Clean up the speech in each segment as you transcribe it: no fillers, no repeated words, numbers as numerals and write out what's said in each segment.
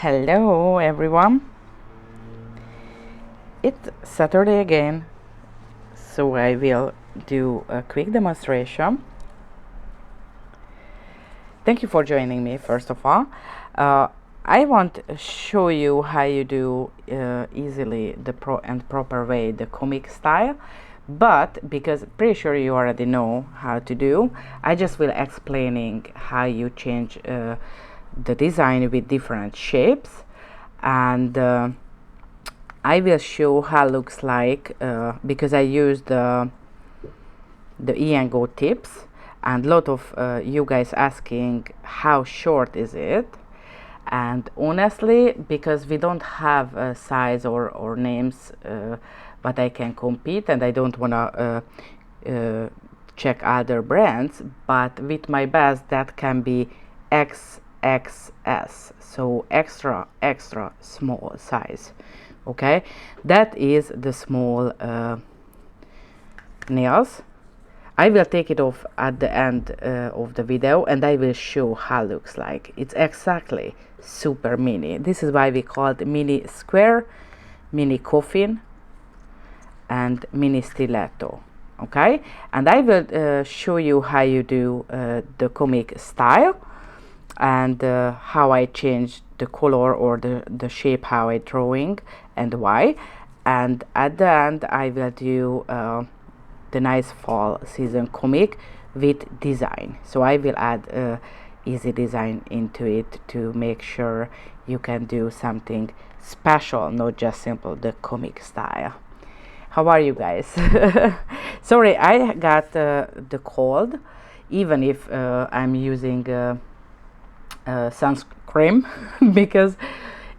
Hello everyone, it's Saturday again, so I will do a quick demonstration. Thank you for joining me. First of all, I want to show you how you do easily the proper way the comic style, but because pretty sure you already know how to do, I just will explaining how you change the design with different shapes, and I will show how it looks like because I use the E&GO tips, and a lot of you guys asking how short is it. And honestly, because we don't have a size or names but I can compete, and I don't want to check other brands, but with my best that can be XXS, so extra small size. Okay, that is the small nails. I will take it off at the end of the video, and I will show how it looks like. It's exactly super mini. This is why we call it mini square, mini coffin, and mini stiletto. Okay, and I will show you how you do the comic style, and how I change the color or the shape, how I drawing and why. And at the end I will do the nice fall season comic with design. So I will add easy design into it to make sure you can do something special, not just simple the comic style. How are you guys? Sorry, I got the cold, even if I'm using sunscreen because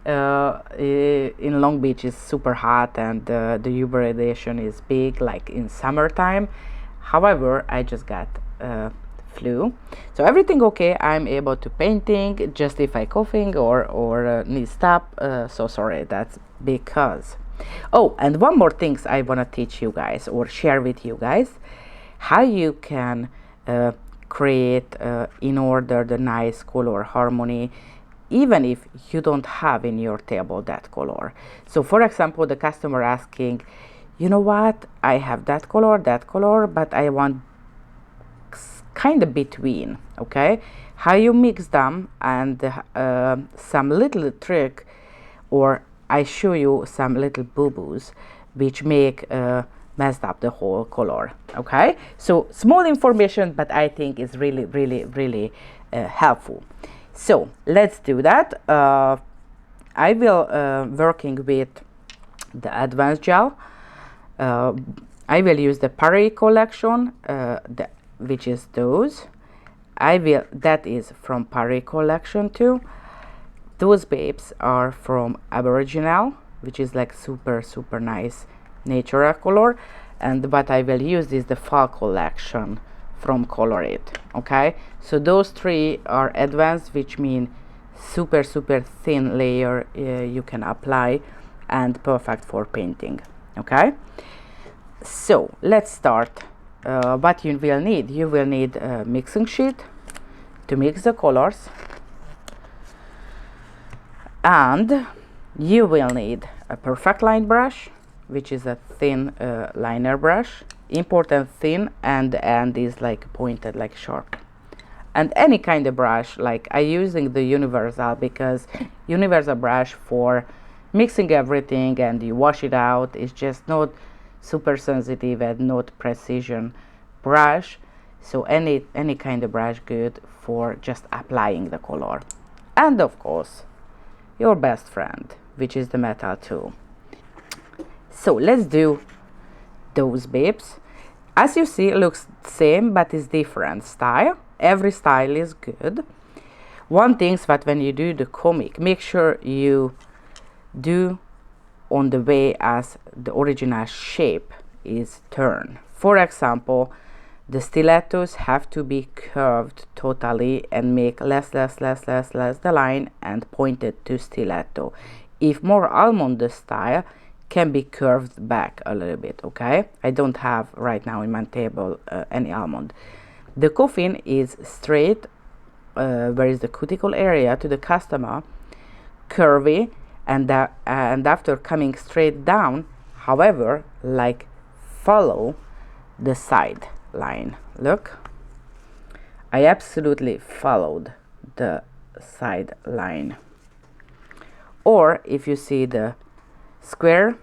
in Long Beach is super hot, and the UV radiation is big like in summertime. However, I just got flu, so everything okay. I'm able to painting, just if I coughing or need stop, so sorry, that's because. Oh, and one more things I want to teach you guys or share with you guys, how you can create in order the nice color harmony even if you don't have in your table that color. So for example, the customer asking, you know what, I have that color, but I want kind of between. Okay, how you mix them, and some little trick, or I show you some little boo-boos which make messed up the whole color. Okay, so small information, but I think it's really helpful. So let's do that. I will working with the advanced gel. I will use the Paris collection, which is those. That is from Paris collection too. Those babes are from Aboriginal, which is like super nice natural color, and what I will use is the fall collection from Color It. Okay, so those three are advanced, which mean super thin layer you can apply, and perfect for painting. Okay, so let's start. What you will need a mixing sheet to mix the colors, and you will need a perfect line brush, which is a thin liner brush, important thin, and the end is like pointed like sharp. And any kind of brush, like I using the universal, because universal brush for mixing everything and you wash it out is just not super sensitive and not precision brush. So any kind of brush good for just applying the color. And of course your best friend, which is the metal tool. So let's do those babes. As you see, it looks same, but it's different style. Every style is good. One thing is that when you do the comic, make sure you do on the way as the original shape is turned. For example, the stilettos have to be curved totally and make less the line and pointed to stiletto. If more almond style, can be curved back a little bit. Okay, I don't have right now in my table any almond. The coffin is straight, where is the cuticle area to the customer, curvy, and after coming straight down, however, like follow the side line. Look, I absolutely followed the side line. Or if you see the square,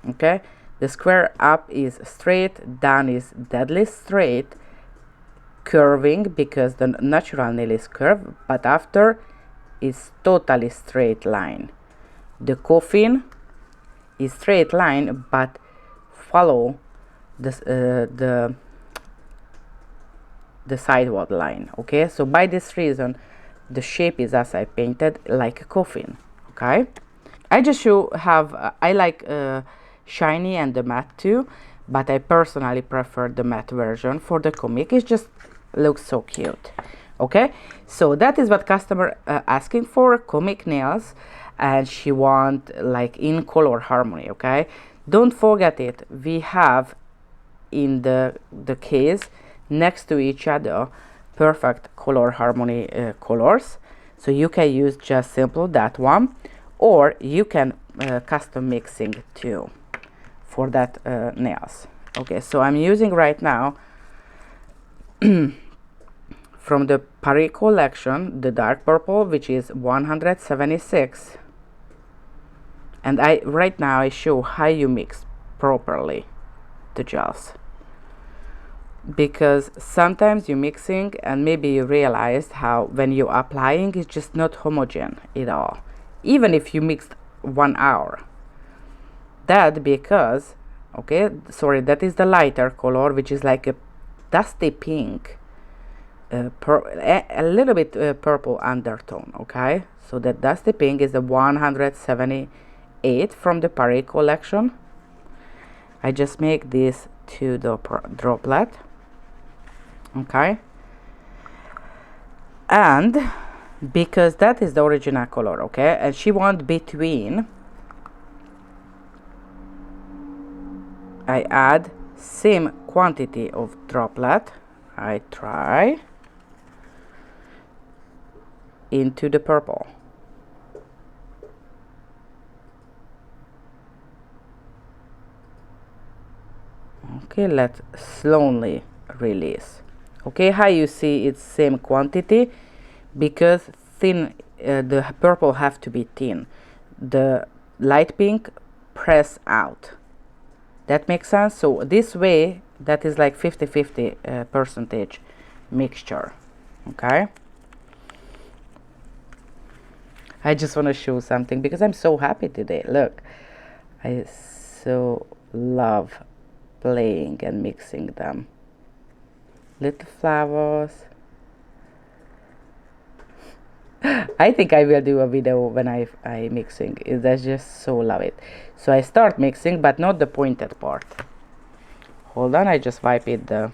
okay, the square up is straight, down is deadly straight, curving because the natural nail is curved, but after is totally straight line. The coffin is straight line but follow this, the sideward line. Okay, so by this reason the shape is as I painted, like a coffin. Okay, I just have I like shiny and the matte too, but I personally prefer the matte version for the comic. It just looks so cute. Okay, so that is what customer asking for, comic nails, and she want like in color harmony. Okay, don't forget it, we have in the case next to each other perfect color harmony colors, so you can use just simple that one, or you can custom mixing too for that nails. Okay, so I'm using right now from the Paris collection the dark purple, which is 176, and right now I show how you mix properly the gels, because sometimes you're mixing and maybe you realized how when you're applying it's just not homogeneous at all, even if you mixed 1 hour. That because, okay, sorry, that is the lighter color, which is like a dusty pink, a little bit purple undertone. Okay, so that dusty pink is the 178 from the Paris collection. I just make this to the droplet. Okay, and because that is the original color, okay, and she want between, I add same quantity of droplet, I try into the purple. Okay, let's slowly release. Okay, how you see it's same quantity, because thin, the purple have to be thin, the light pink press out. That makes sense. So this way that is like 50-50 percentage mixture. Okay, I just want to show something because I'm so happy today. Look, I so love playing and mixing them. Little flowers. I think I will do a video when I mixing. I just so love it. So I start mixing, but not the pointed part. Hold on, I just wipe it the.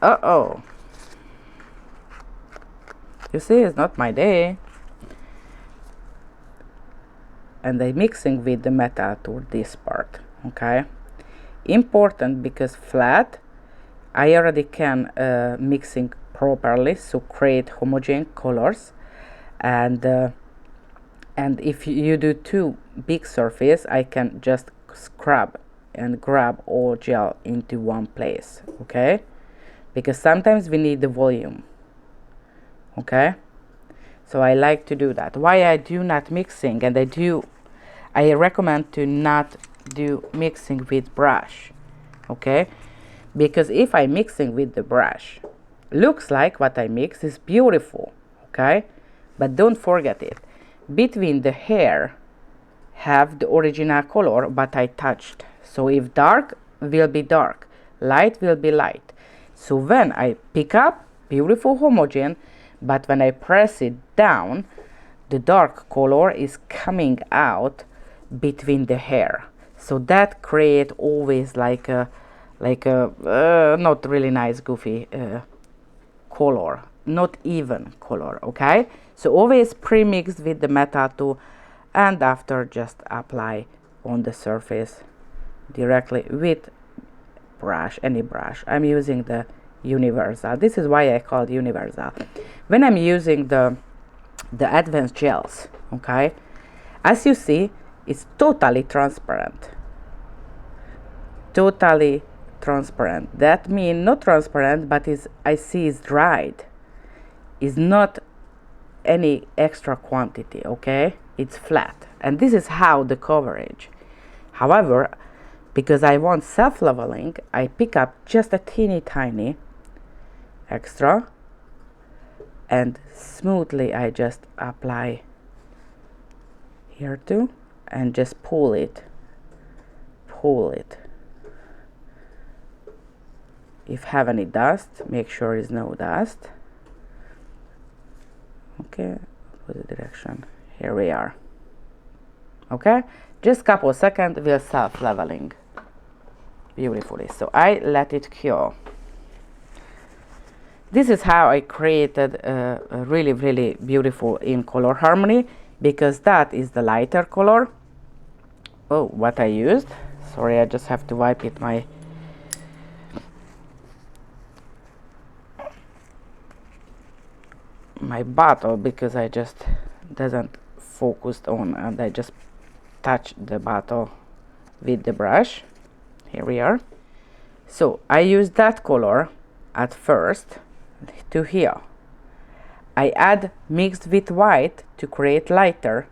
Uh-oh. You see, it's not my day. And I'm mixing with the metal to this part. Okay. Important, because flat, I already can mixing properly, so create homogeneous colors, and if you do too big surface, I can just scrub and grab all gel into one place. Okay, because sometimes we need the volume. Okay, so I like to do that. Why I do not mixing, and I recommend to not do mixing with brush. Okay, because if I mixing with the brush, looks like what I mix is beautiful. Okay, but don't forget it, between the hair have the original color, but I touched. So if dark will be dark, light will be light. So when I pick up, beautiful homogeneous, but when I press it down, the dark color is coming out between the hair. So that create always like a not really nice goofy color, not even color. Okay, so always pre-mixed with the metal too, and after just apply on the surface directly with brush, any brush. I'm using the universal. This is why I called universal. When I'm using the advanced gels, okay, as you see, it's totally transparent. Totally transparent. That means not transparent, but I see it's dried. It's not any extra quantity, okay? It's flat. And this is how the coverage. However, because I want self-leveling, I pick up just a teeny tiny extra and smoothly I just apply here too and just pull it. If have any dust, make sure there's no dust. Okay, opposite direction. Here we are. Okay, just couple seconds, we'll self-leveling beautifully. So I let it cure. This is how I created a really, really beautiful in color harmony, because that is the lighter color. Oh, what I used. Sorry, I just have to wipe it my bottle, because I just doesn't focus on, and I just touch the bottle with the brush. Here we are. So I use that color at first to here. I add mixed with white to create lighter,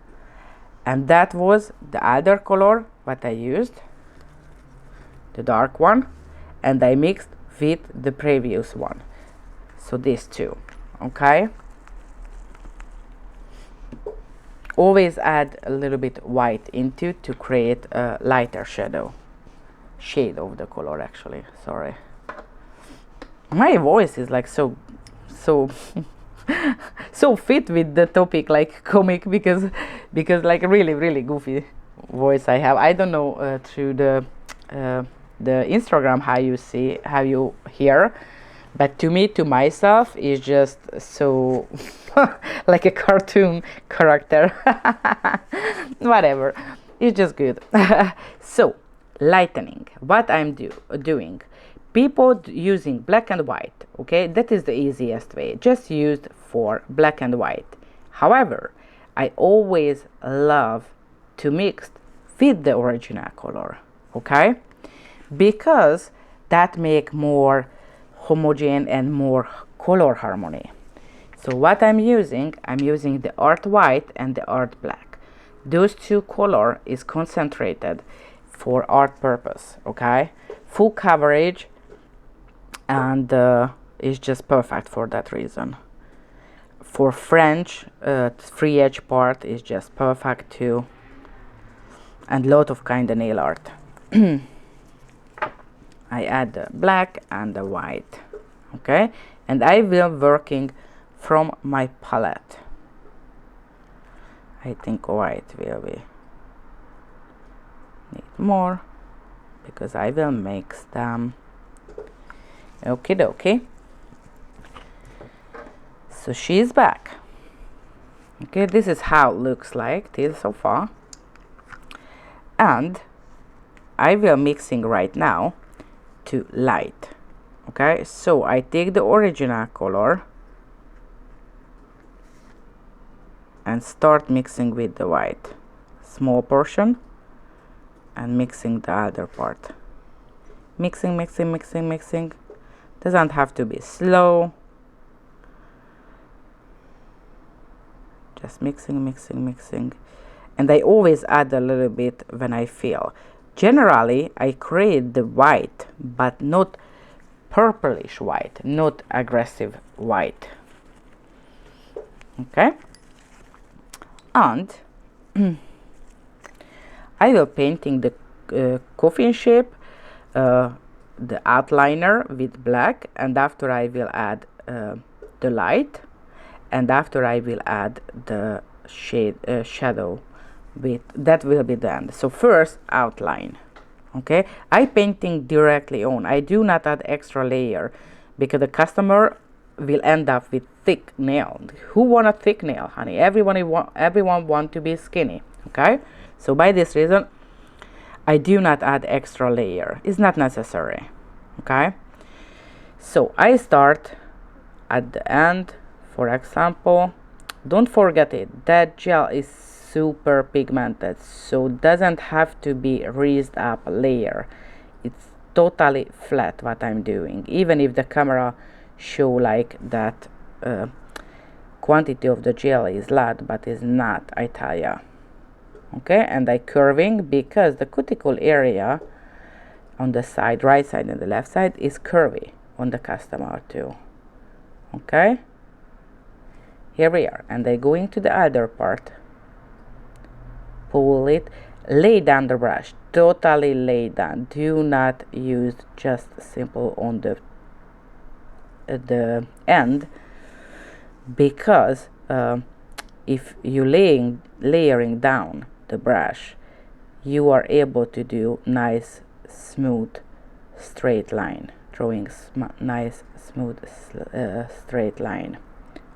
and that was the other color what I used, the dark one, and I mixed with the previous one. So these two, okay. Always add a little bit white into to create a lighter shade of the color. Actually, sorry, my voice is like so so fit with the topic, like comic, because like really goofy voice I have. I don't know through the Instagram how you hear, but to myself is just so like a cartoon character. Whatever, it's just good. So lightening, what I'm doing, people using black and white, okay, that is the easiest way, just used for black and white. However, I always love to mix with the original color, okay, because that make more homogeneous and more color harmony. So what I'm using the art white and the art black. Those two color is concentrated for art purpose, okay, full coverage, and it's just perfect for that reason. For French, free edge part is just perfect too, and lot of kind of nail art. I add the black and the white, okay, and I will working from my palette. I think white will be need more, because I will mix them. Okie dokie. So she's back. Okay, this is how it looks like till so far, and I will mixing right now to light. Okay, so I take the original color and start mixing with the white, small portion, and mixing the other part. Mixing. Doesn't have to be slow. Just mixing. And I always add a little bit when I feel. Generally, I create the white, but not purplish white, not aggressive white. Okay. And I will painting the coffin shape, the outliner with black, and after I will add the light, and after I will add the shadow with that will be done. So first outline, okay, I painting directly on. I do not add extra layer, because the customer will end up with thick nail. Who want a thick nail, honey? Everyone want to be skinny, okay. So by this reason I do not add extra layer, it's not necessary, okay. So I start at the end. For example, don't forget it, that gel is super pigmented, so doesn't have to be raised up layer. It's totally flat what I'm doing, even if the camera show like that quantity of the gel is lot, but is not, I tell ya. Okay, and I curving because the cuticle area on the side, right side and the left side, is curvy on the customer too. Okay, here we are, and I go into the other part, pull it, lay down the brush, totally lay down, do not use just simple on the end, because if you layering down the brush, you are able to do nice smooth straight line, drawing nice smooth straight line.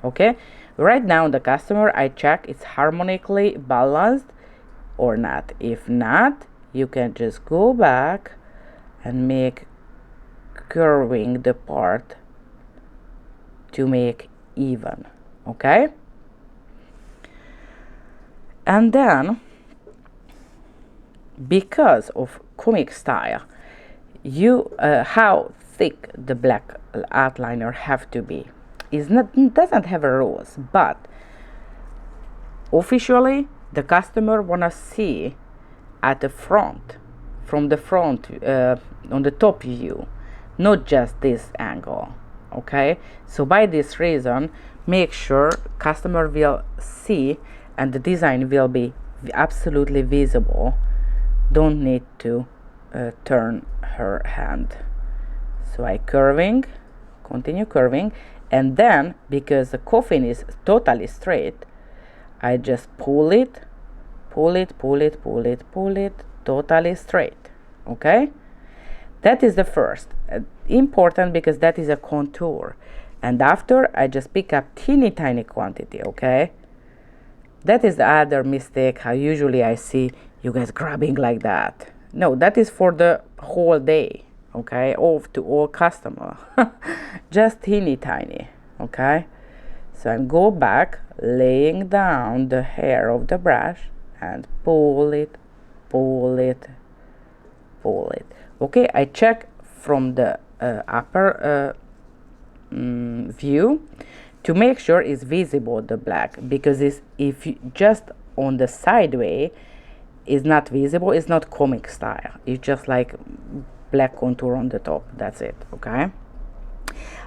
Okay, right now the customer, I check it's harmonically balanced or not. If not, you can just go back and make curving the part to make even. Okay, and then because of comic style, you how thick the black outliner have to be is not, doesn't have a rules, but officially the customer wanna see at the front, from the front, on the top view, not just this angle. Okay, so by this reason, make sure customer will see and the design will be absolutely visible. Don't need to turn her hand. So I curving, continue curving, and then because the coffin is totally straight, I just pull it, pull it, pull it, pull it, pull it, totally straight. Okay, that is the first important, because that is a contour, and after I just pick up teeny tiny quantity. Okay, that is the other mistake how usually I see you guys grabbing like that. No, that is for the whole day. Okay, or to all customer. Just teeny tiny. Okay, so I'm go back, laying down the hair of the brush and pull it, pull it, pull it. Okay, I check from the upper view to make sure it's visible the black, because it's, if you just on the sideway is not visible, it's not comic style, it's just like black contour on the top, that's it. Okay,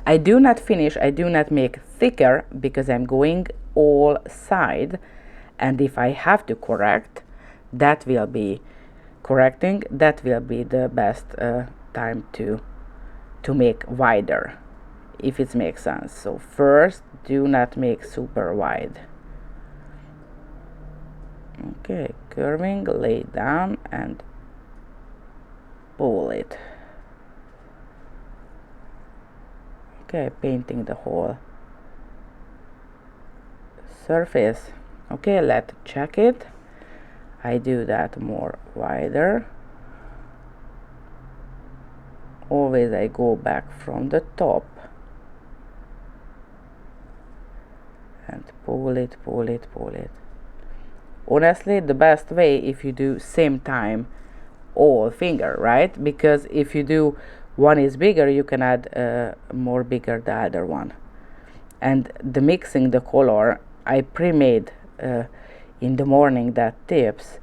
I do not finish, I do not make thicker, because I'm going all side, and if I have to correct, that will be correcting, that will be the best time to make wider, if it makes sense. So first, do not make super wide. Okay, curving, lay down and pull it. Okay, painting the whole surface. Okay, let's check it. I do that more wider. Always I go back from the top and pull it, pull it, pull it. Honestly, the best way if you do same time all finger, right? Because if you do one is bigger, you can add more bigger the other one. And the mixing the color, I pre-made in the morning that tips,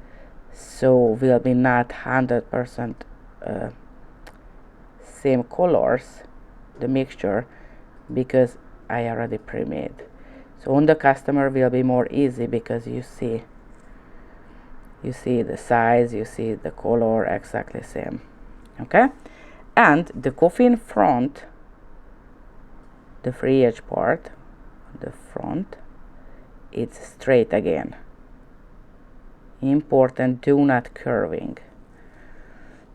so will be not 100% same colors, the mixture, because I already pre-made. So on the customer will be more easy, because you see the size, you see the color exactly same. Okay, and the coffin front, the free edge part, the front, it's straight again. Important, do not curving,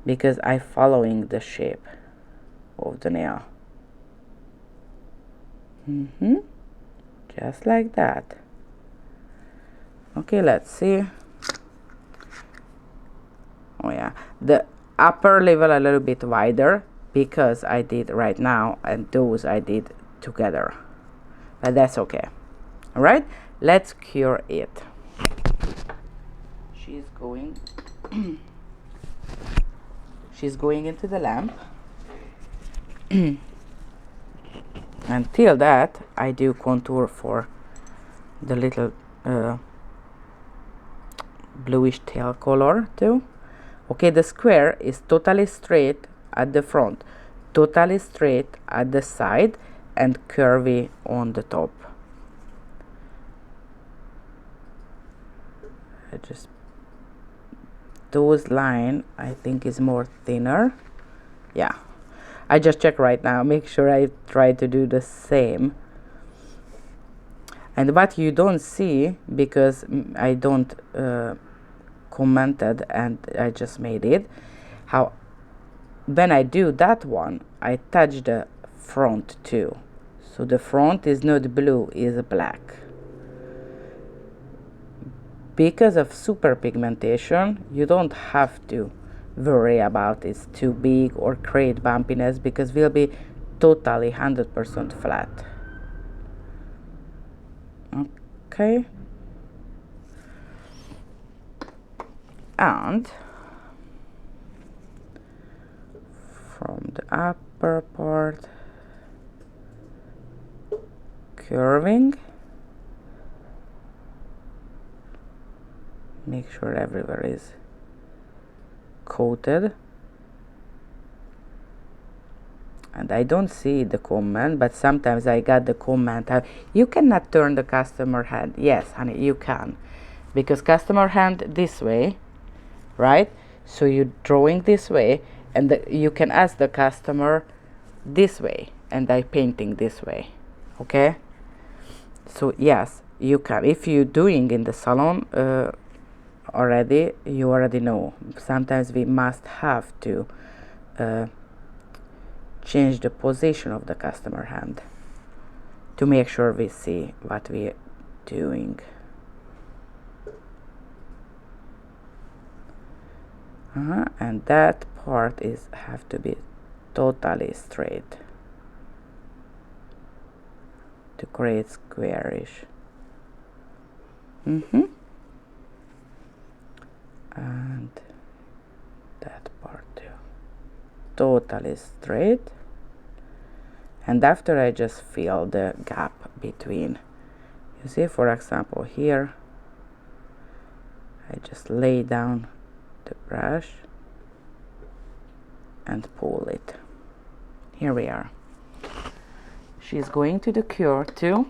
because I following the shape of the nail. Just like that. Okay, let's see. Oh yeah, the upper level a little bit wider, because I did right now, and those I did together, but that's okay. All right, let's cure it. She's going she's going into the lamp. Until that, I do contour for the little bluish tail color too. Okay, the square is totally straight at the front, totally straight at the side, and curvy on the top. I just, those line I think is more thinner. Yeah, I just check right now, make sure I try to do the same. And what you don't see, because I don't commented and I just made it, how when I do that one, I touch the front too. So the front is not blue, is black. Because of super pigmentation, you don't have to worry about it's too big or create bumpiness, because we'll be totally 100% flat. Okay. And from the upper part, curving, make sure everywhere is coated. And I don't see the comment, but sometimes I got the comment, you cannot turn the customer hand. Yes, honey, you can, because customer hand this way, right? So you're drawing this way, and you can ask the customer this way, and I painting this way. Okay, so yes, you can. If you're doing in the salon already, you already know. Sometimes we must have to change the position of the customer hand to make sure we see what we're doing. And that part is have to be totally straight to create squarish. And that part too, totally straight. And after, I just fill the gap between. You see, for example, here I just lay down the brush and pull it. Here we are. She's going to the cure too.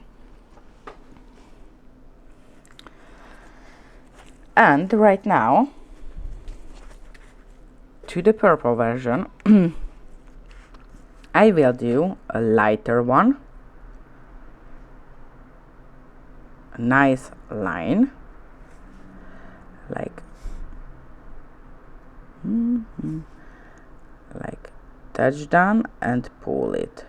And right now, to the purple version, I will do a lighter one, a nice line, like like touch down and pull it,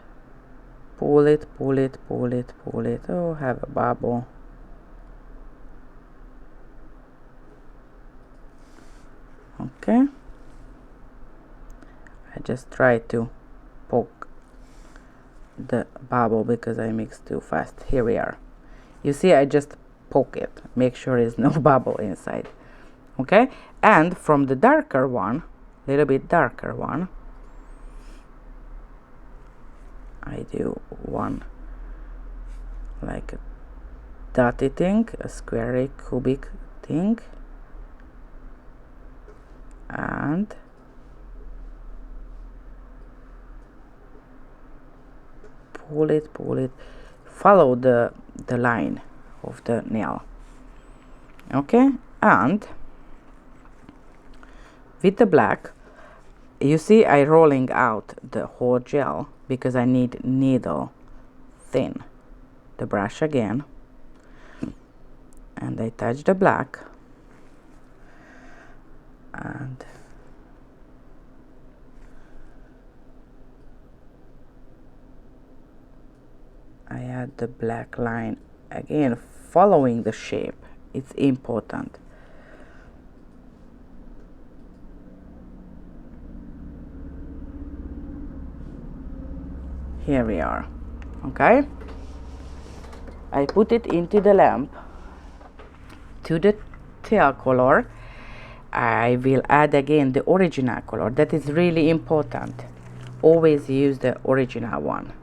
pull it, pull it, pull it, pull it. Oh, have a bubble. Okay, I just try to poke the bubble because I mixed too fast. Here we are. You see, I just poke it, make sure there's no bubble inside. Okay, and from the darker one, little bit darker one, I do one like a dotty thing, a square cubic thing, and pull it, pull it, follow the line of the nail. Okay, and with the black, you see I rolling out the whole gel because I need needle thin. The brush again, and I touch the black, and I add the black line again, following the shape. It's important. Here we are. Okay, I put it into the lamp. To the tail color I will add again the original color. That is really important. Always use the original one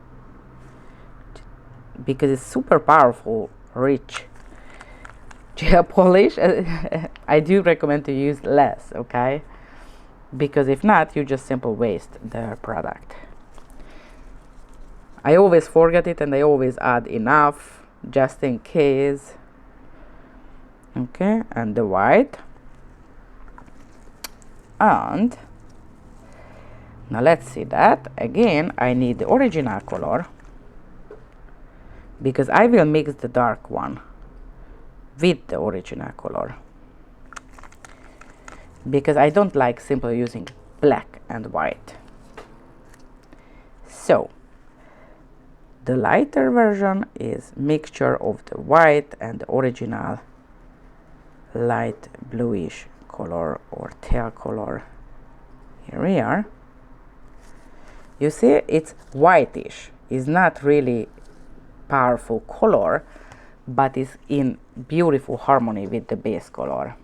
because it's super powerful, rich gel polish. I do recommend to use less, okay, because if not you just simply waste the product. I always forget it and I always add enough just in case. Okay, and the white. And now let's see that again. I need the original color because I will mix the dark one with the original color, because I don't like simply using black and white. So the lighter version is mixture of the white and the original light bluish color or teal color. Here we are. You see, it's whitish. It's not really powerful color, but it's in beautiful harmony with the base color.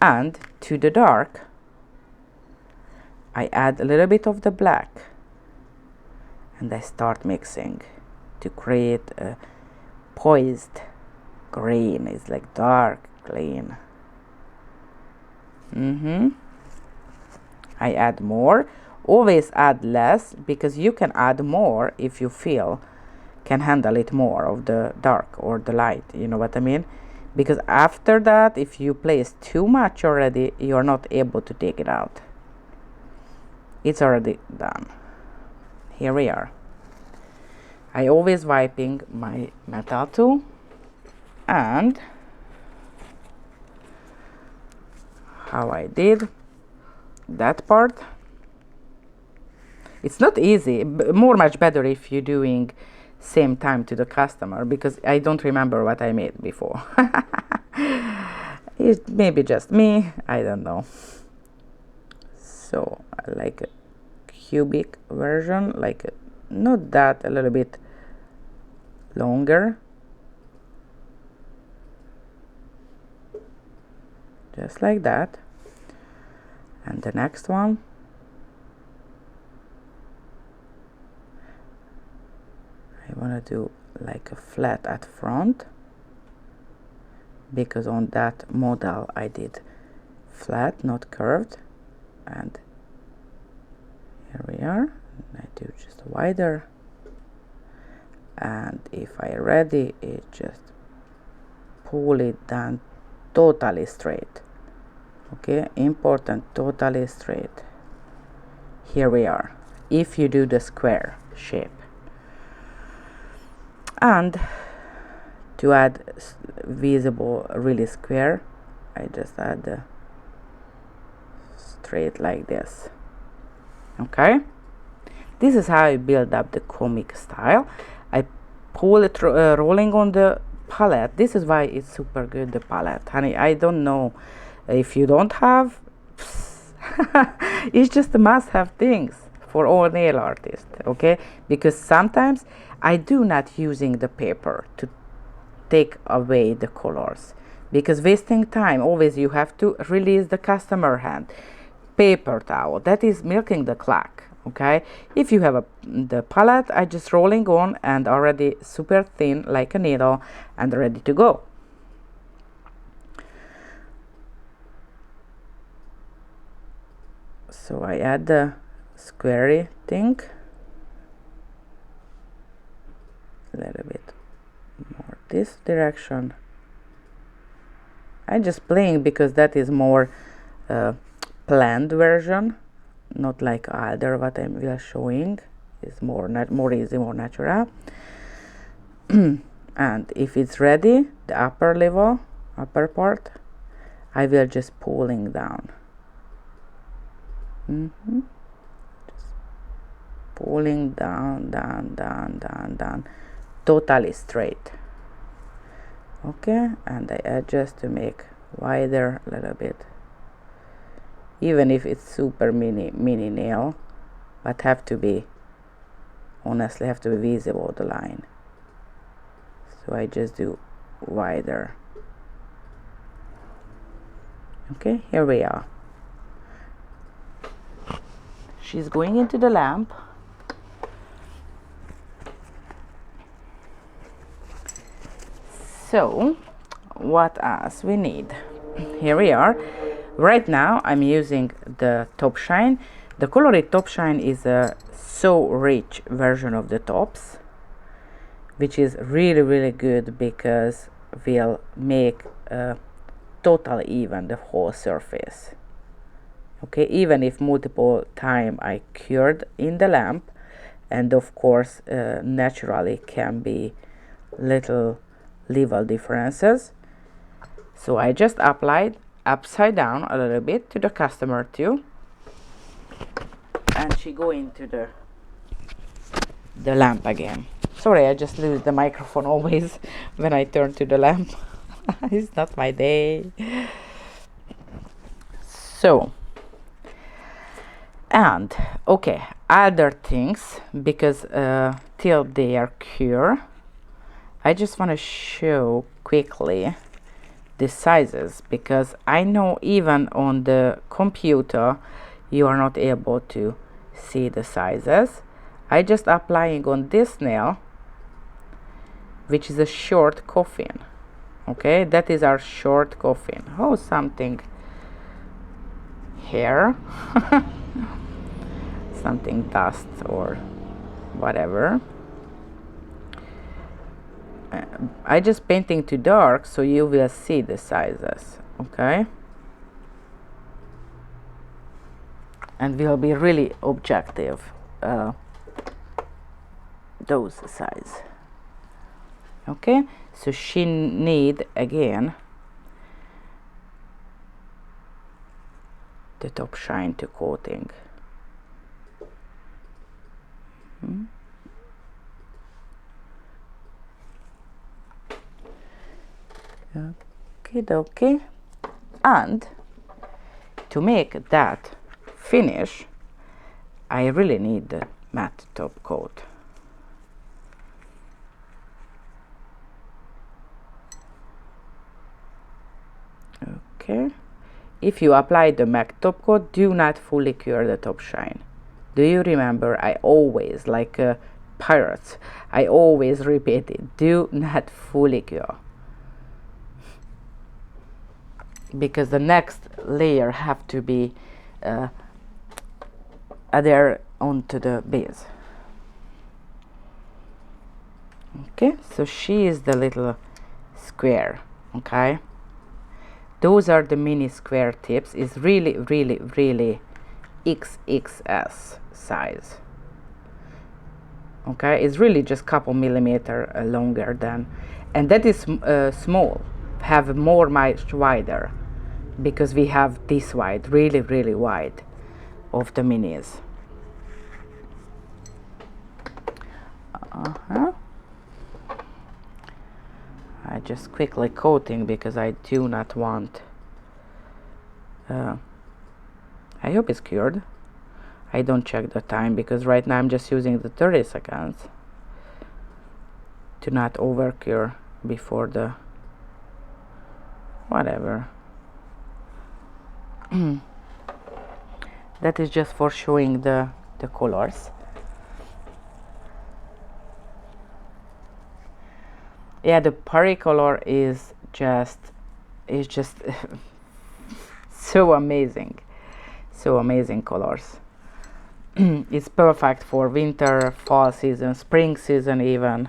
And to the dark I add a little bit of the black and I start mixing to create a poised green. It's like dark green. I add more. Always add less, because you can add more if you feel can handle it more of the dark or the light, you know what I mean? Because after that, if you place too much already, you're not able to take it out. It's already done. Here we are. I always wiping my metal tool, and how I did that part. It's not easy, much better if you're doing same time to the customer, because I don't remember what I made before. It may be just me, I don't know. So I like a cubic version, like not that, a little bit longer, just like that. And the next one, I want to do like a flat at front, because on that model I did flat, not curved. And here we are. I do just wider, and if I ready it, just pull it down totally straight. Okay, important, totally straight. Here we are. If you do the square shape, and to add visible really square, I just add the straight like this. Okay, this is how I build up the comic style. I pull it rolling on the palette. This is why it's super good, the palette, honey. I don't know if you don't have. It's just a must-have things for all nail artists, okay? Because sometimes I do not using the paper to take away the colors, because wasting time. Always you have to release the customer hand. Paper towel, that is milking the clock. Okay, if you have the palette, I just rolling on and already super thin like a needle and ready to go. So I add the squarey thing, a little bit more this direction. I just playing because that is more planned version, not like either what I'm showing. Is more easy, more natural. And if it's ready, the upper part, I will just pulling down. Just pulling down, totally straight. Okay, and I adjust to make wider a little bit. Even if it's super mini nail, but have to be, honestly, have to be visible, the line. So I just do wider. Okay, here we are. She's going into the lamp. So what else we need? Here we are. Right now I'm using the Top Shine. The colored Top Shine is a so rich version of the tops, which is really good because will make totally even the whole surface. Okay, even if multiple time I cured in the lamp, and of course naturally can be little level differences. So I just applied upside down a little bit to the customer too, and she go into the lamp again. Sorry, I just lose the microphone always when I turn to the lamp. It's not my day. So, and okay, other things, because till they are cure, I just want to show quickly the sizes, because I know even on the computer you are not able to see the sizes. I just applying on this nail, which is a short coffin. Okay, that is our short coffin. Oh, something here. Something dust or whatever. I just painting too dark so you will see the sizes. Okay, and we'll be really objective those size. Okay, so she need again the Top Shine to coating. Okay, and to make that finish I really need the matte top coat. Okay, if you apply the matte top coat, do not fully cure the Top Shine. Do you remember, I always, like pirates, I always repeat it, do not fully cure, because the next layer have to be adhere onto the base. Okay, so she is the little square. Okay, those are the mini square tips. Is really XXS size. Okay, it's really just couple millimeter longer than, and that is small. Have more much wider, because we have this wide, really wide of the minis. I just quickly coating because I do not want I hope it's cured. I don't check the time because right now I'm just using the 30 seconds to not over cure before the whatever. That is just for showing the colors. Yeah, the Pari color is just so amazing colors. It's perfect for winter, fall season, spring season even.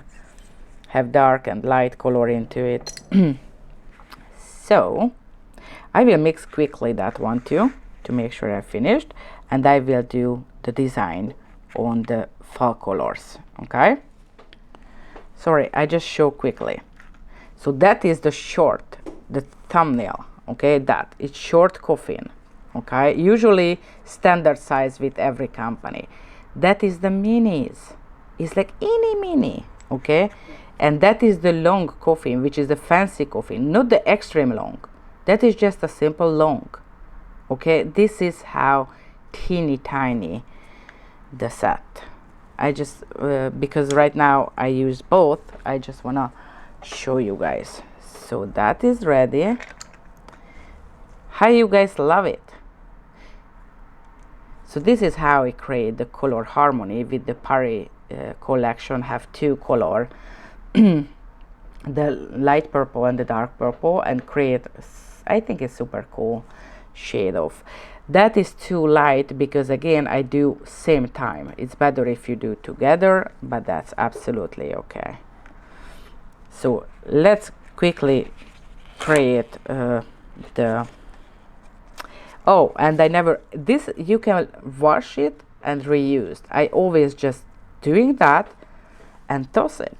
Have dark and light color into it. So I will mix quickly that one too to make sure I finished, and I will do the design on the fall colors. Okay, sorry, I just show quickly. So that is the short, the thumbnail. Okay, that it's short coffin. Okay, usually standard size with every company. That is the minis. It's like any mini. Okay, and that is the long coffin, which is the fancy coffin, not the extreme long. That is just a simple long. Okay, this is how teeny tiny the set. I just because right now I use both, I just wanna show you guys. So that is ready. How you guys love it? So this is how I create the color harmony with the Paris collection. Have two color, the light purple and the dark purple, and create, I think it's super cool shade of. That is too light because again I do same time. It's better if you do together, but that's absolutely okay. So let's quickly create the, oh, and I never, this you can wash it and reuse. I always just doing that and toss it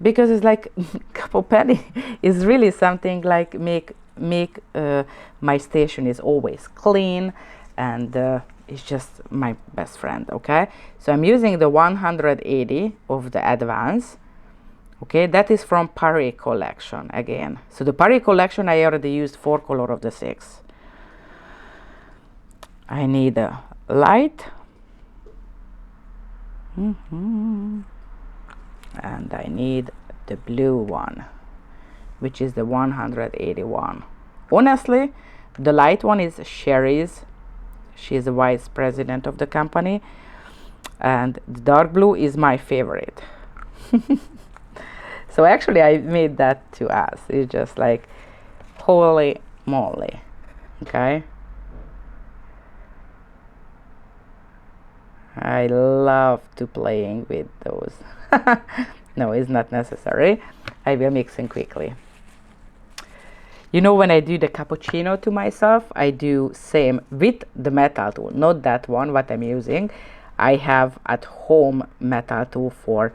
because it's like couple penny is really something like make my station is always clean, and it's just my best friend. Okay, so I'm using the 180 of the Advance. Okay, that is from Paris collection again. So the Paris collection I already used 4 color of the 6. I need a light, and I need the blue one, which is the 181. Honestly, the light one is Sherry's. She is the vice president of the company, and the dark blue is my favorite. So actually I made that to us. It's just like holy moly. Okay, I love to playing with those. No, it's not necessary. I will mix in quickly. You know, when I do the cappuccino to myself, I do same with the metal tool, not that one what I'm using. I have at home metal tool for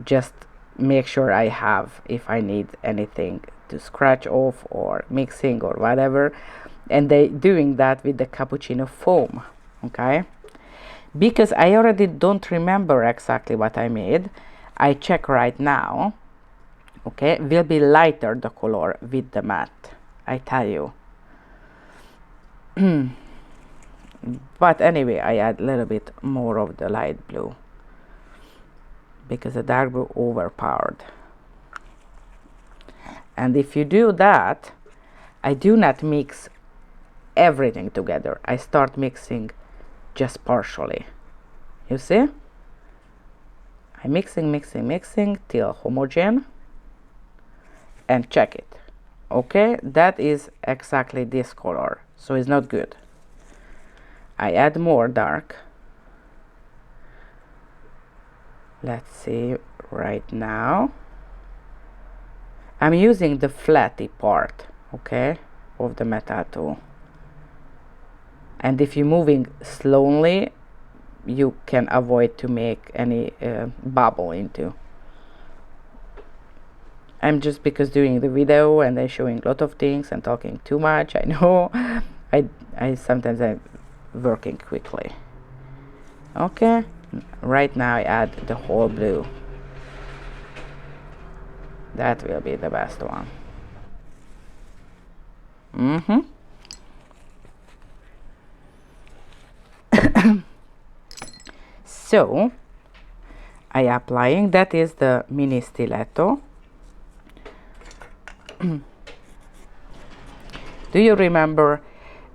just make sure I have if I need anything to scratch off or mixing or whatever, and they doing that with the cappuccino foam. Okay, because I already don't remember exactly what I made, I check right now. Okay, will be lighter the color with the matte, I tell you. But anyway, I add a little bit more of the light blue because the dark blue overpowered. And if you do that, I do not mix everything together. I start mixing just partially. You see? I'm mixing till homogeneous and check it. Okay, that is exactly this color, so it's not good. I add more dark. Let's see right now. I'm using the flatty part, okay, of the metal tool. And if you're moving slowly, you can avoid to make any bubble into. I'm just because doing the video and I'm showing a lot of things and talking too much. I know. I sometimes I'm working quickly. Okay, right now I add the whole blue. That will be the best one. So I applying, that is the mini stiletto. Do you remember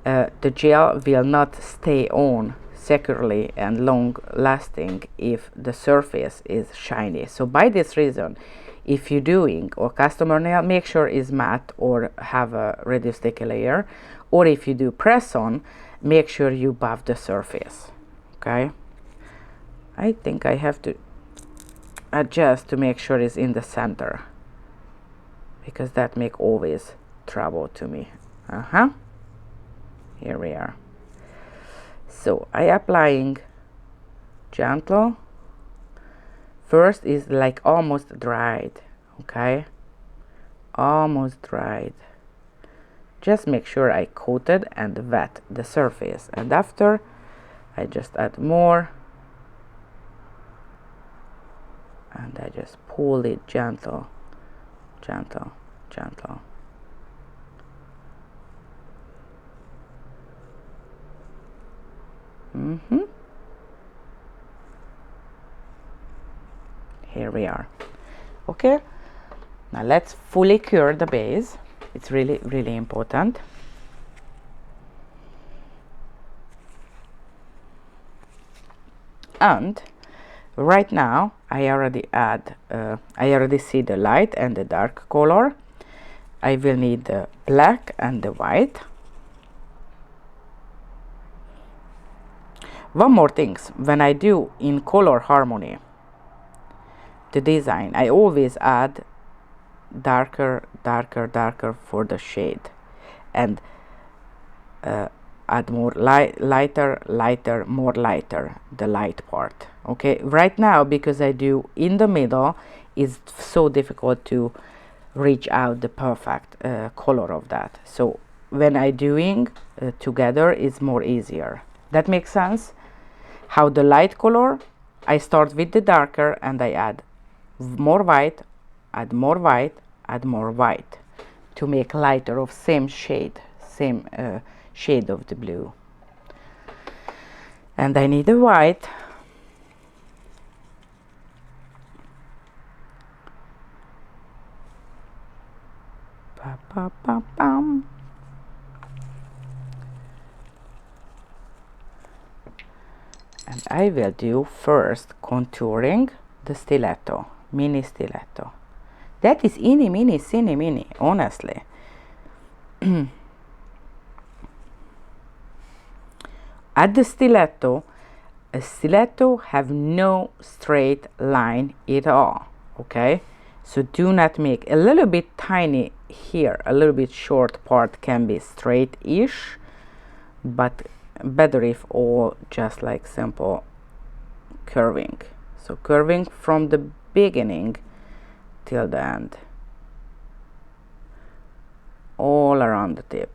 the gel will not stay on securely and long lasting if the surface is shiny? So by this reason, if you're doing or customer nail, make sure is matte or have a reduced sticky layer, or if you do press on, make sure you buff the surface. Okay, I think I have to adjust to make sure it's in the center, because that make always trouble to me. Here we are. So I applying gentle. First is like almost dried. Okay, almost dried. Just make sure I coated and wet the surface, and after I just add more and I just pull it gentle. Here we are. Okay, now let's fully cure the base. It's really, really important. And right now I already see the light and the dark color. I will need the black and the white. One more thing, when I do in color harmony the design, I always add darker for the shade, and add more lighter, more lighter, the light part. Okay, right now because I do in the middle, it's so difficult to reach out the perfect color of that. So when I doing together, it's more easier. That makes sense? How the light color, I start with the darker and I add more white, add more white, add more white to make lighter of same shade, same shade of the blue. And I need a white. Pa, pa, pa, pam. And I will do first contouring the stiletto, mini stiletto. That is eeny, meeny, siny, miny, honestly. At the stiletto, a stiletto have no straight line at all, okay? So do not make a little bit tiny here, a little bit short part can be straight-ish, but better if all just like simple curving. So curving from the beginning till the end, all around the tip.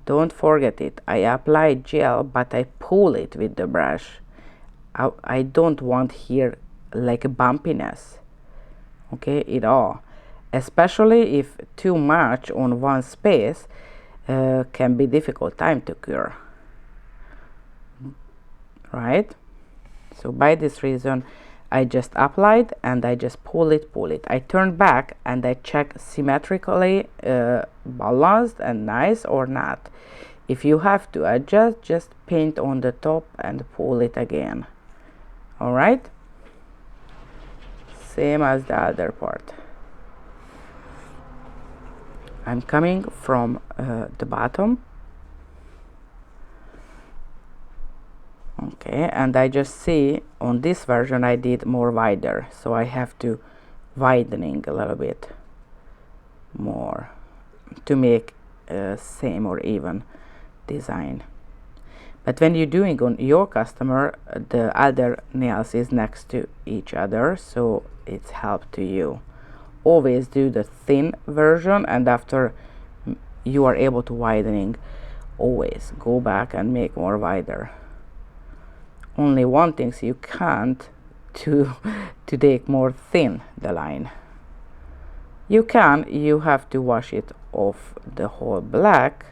Don't forget it, I apply gel, but I pull it with the brush. I don't want here like a bumpiness, okay, at all. Especially if too much on one space can be difficult time to cure, right? So by this reason I just applied and I just pull it. I turn back and I check symmetrically balanced and nice or not. If you have to adjust, just paint on the top and pull it again. All right, same as the other part. I'm coming from the bottom. Okay, and I just see on this version I did more wider, so I have to widening a little bit more to make same or even design. But when you're doing on your customer, the other nails is next to each other, so it's help to you. Always do the thin version, and after you are able to widening, always go back and make more wider. Only one thing you can't to take more thin the line. You have to wash it off the whole black,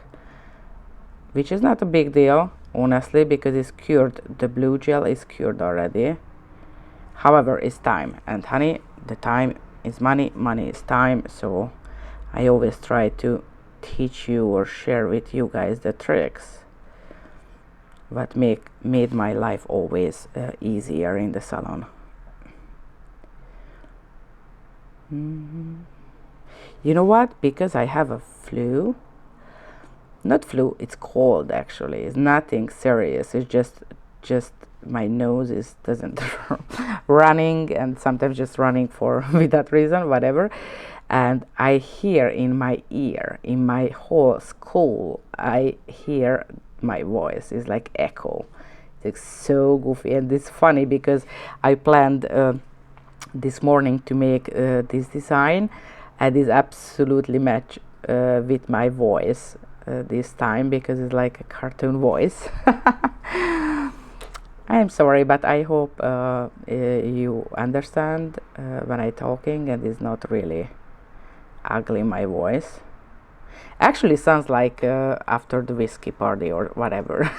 which is not a big deal honestly, because it's cured, the blue gel is cured already. However, it's time, and honey, the time is money, money is time, so I always try to teach you or share with you guys the tricks what made my life always easier in the salon. You know what, because I have a not flu, it's cold actually, it's nothing serious, it's just my nose doesn't running, and sometimes just running for without reason, whatever. And I hear in my ear, in my whole school, I hear my voice is like echo. It's so goofy, and it's funny because I planned this morning to make this design, and it's absolutely match with my voice this time, because it's like a cartoon voice. I am sorry, but I hope you understand when I talking, and it's not really ugly my voice. Actually sounds like after the whiskey party or whatever.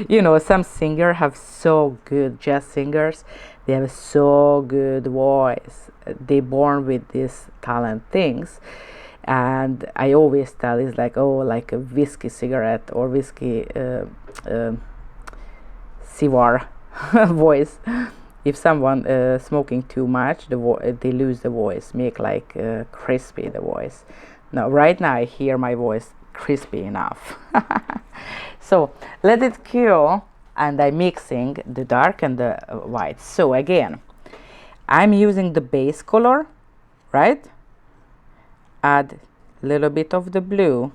You know, some singers have so good, jazz singers, they have so good voice, they born with this talent things. And I always tell it's like, oh, like a whiskey cigarette or whiskey cigar voice. If someone smoking too much, they lose the voice, make like crispy the voice. Now right now I hear my voice crispy enough. So let it cool, and I'm mixing the dark and the white. So again, I'm using the base color, right? Add a little bit of the blue.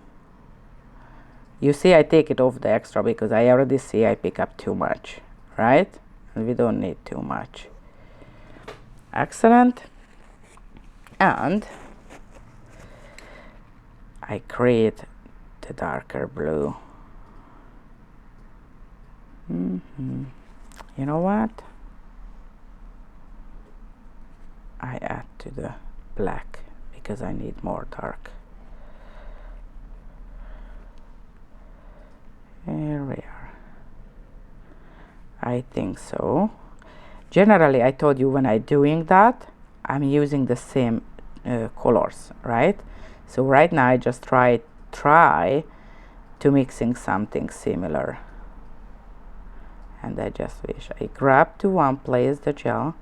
You see I take it off the extra because I already see I pick up too much, right? And we don't need too much. Excellent. And I create the darker blue. You know what? I add to the black because I need more dark. Here we are. I think so. Generally, I told you when I'm doing that, I'm using the same colors, right? So right now I just try to mixing something similar. And I just wish I grab to one place the gel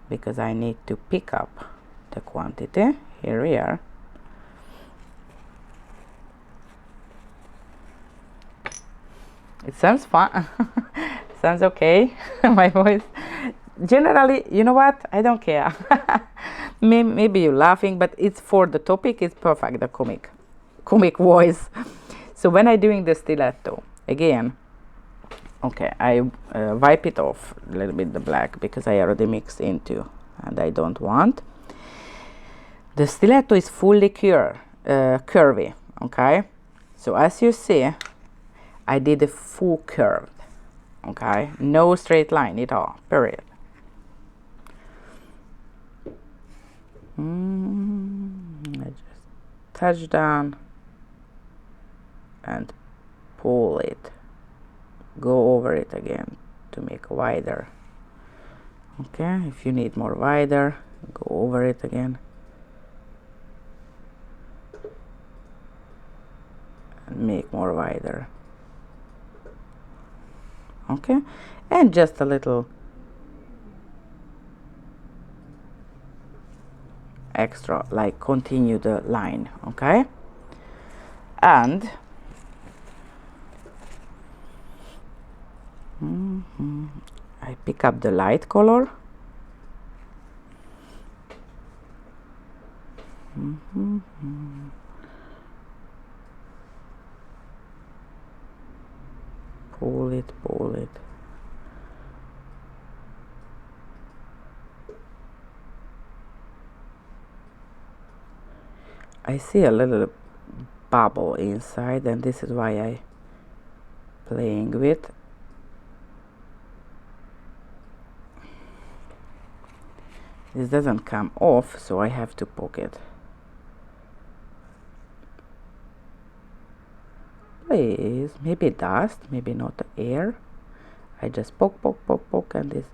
because I need to pick up the quantity. Here we are. It sounds fun. Sounds okay. My voice. Generally, you know what? I don't care. Maybe you're laughing, but it's for the topic. It's perfect. The comic voice. So when I'm doing the stiletto, again, okay, I wipe it off a little bit the black because I already mixed into, and I don't want. The stiletto is fully curvy. Okay, so as you see, I did a full curve. Okay, no straight line at all. Period. I just touch down and pull it. Go over it again to make wider. Okay, if you need more wider, go over it again. And make more wider. Okay, and just a little extra, like continue the line. Okay, and I pick up the light color. Pull it. I see a little bubble inside, and this is why I playing with. This doesn't come off, so I have to poke it. Please, maybe dust, maybe not air. I just poke, and it's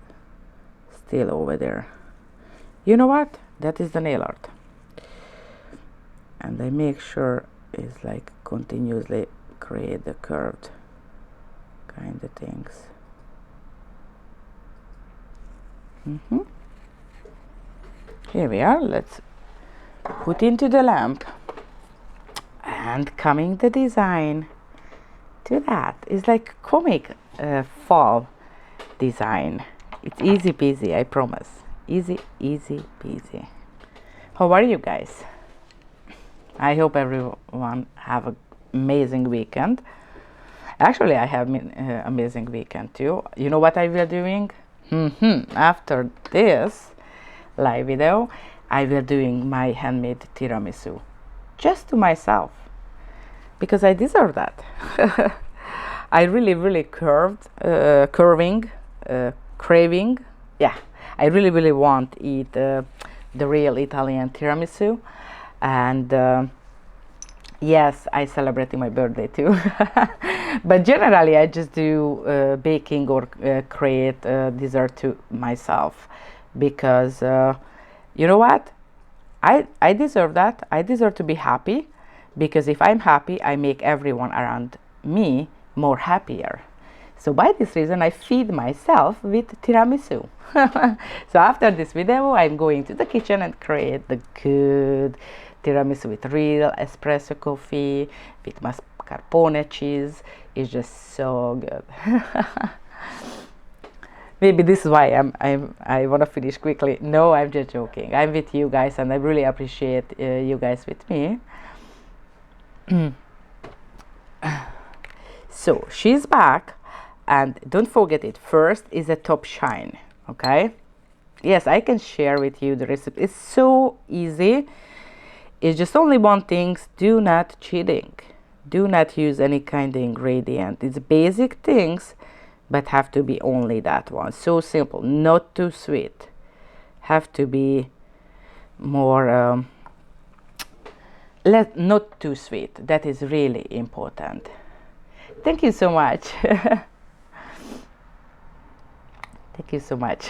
still over there. You know what? That is the nail art. And I make sure it's like continuously create the curved kind of things. Here we are. Let's put into the lamp, and coming the design to that is like comic fall design. It's easy peasy, I promise. Easy peasy. How are you guys? I hope everyone have an amazing weekend. Actually, I have an amazing weekend too. You know what I will doing? After this live video, I will doing my handmade tiramisu just to myself because I deserve that. I really craving. Yeah, I really want to eat the real Italian tiramisu, and Yes, I celebrating my birthday too. But generally, I just do baking or create dessert to myself because you know what? I deserve that. I deserve to be happy because if I'm happy, I make everyone around me more happier. So by this reason, I feed myself with tiramisu. So after this video, I'm going to the kitchen and create the good tiramisu with real espresso coffee, with mascarpone cheese. It's just so good. Maybe this is why I want to finish quickly. No, I'm just joking. I'm with you guys, and I really appreciate you guys with me. So she's back, and don't forget it. First is a top shine. Okay. Yes, I can share with you the recipe. It's so easy. It's just only one thing. Do not cheating. Do not use any kind of ingredient. It's basic things, but have to be only that one. So simple, not too sweet. Have to be more not too sweet. That is really important. Thank you so much. Thank you so much.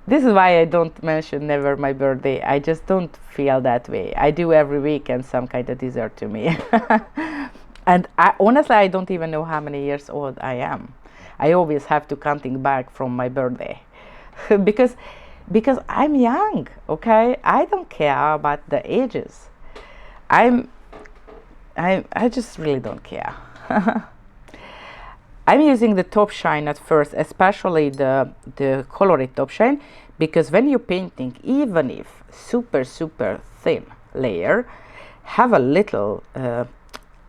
This is why I don't mention never my birthday. I just don't feel that way. I do every weekend some kind of dessert to me. And honestly, I don't even know how many years old I am. I always have to counting back from my birthday. because I'm young, okay? I don't care about the ages. I just really don't care. I'm using the top shine at first, especially the colored top shine, because when you're painting, even if super thin layer, have a little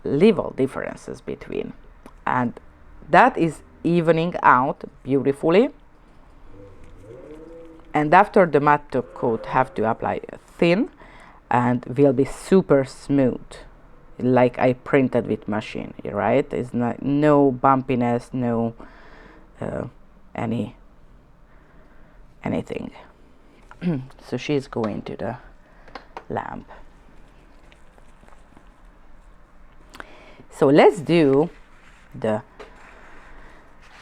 level differences between, and that is evening out beautifully. And after the matte top coat, have to apply thin, and will be super smooth, like I printed with machine, right? It's not no bumpiness, no anything. So she's going to the lamp. So let's do the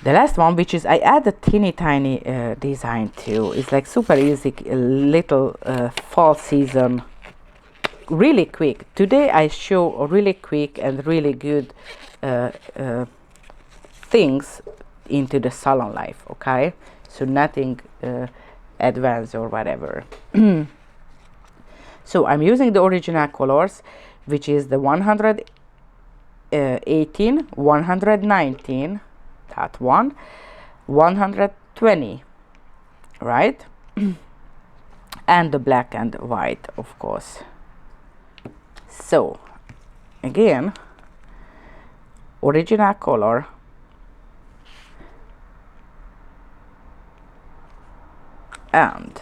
last one, which is I add a teeny tiny design too. It's like super easy, little fall season, really quick. Today I show a really quick and really good things into the salon life, okay? So nothing advanced or whatever. So I'm using the original colors, which is the 118, 119, that one, 120, right? And the black and white, of course. So again, original color, and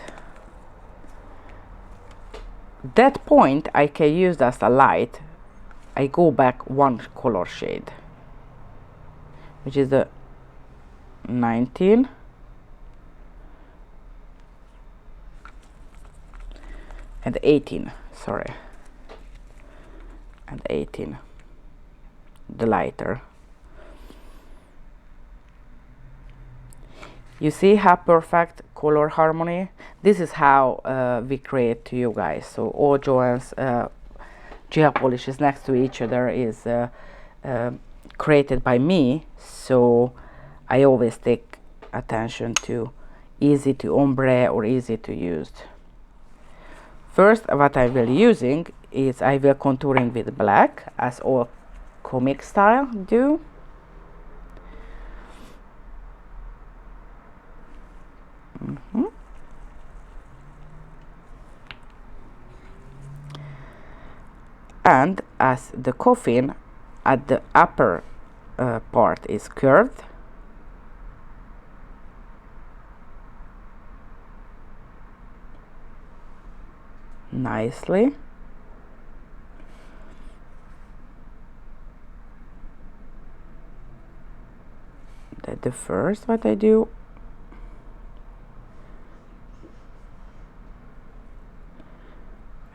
that point I can use as a light. I go back one color shade, which is the 19 and 18, sorry, and 18, the lighter. You see how perfect color harmony? This is how we create to you guys. So all JOHENS gel polishes next to each other is created by me. So I always take attention to easy to ombre or easy to use. First, what I will using is I will contouring with black, as all comic style do. And as the coffin at the upper part is curved, nicely, that's the first what I do.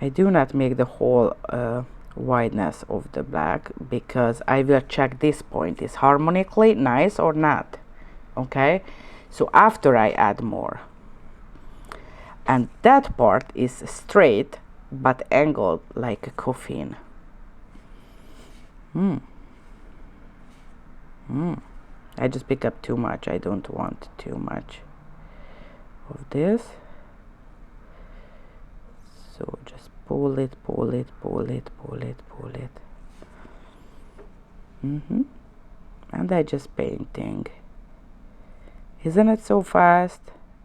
I do not make the whole wideness of the black, because I will check this point is harmonically nice or not. Okay, so after I add more, and that part is straight but angled like a coffin. I just pick up too much. I don't want too much of this, so just pull it, pull it, pull it, pull it, pull it. And I just painting. Isn't it so fast?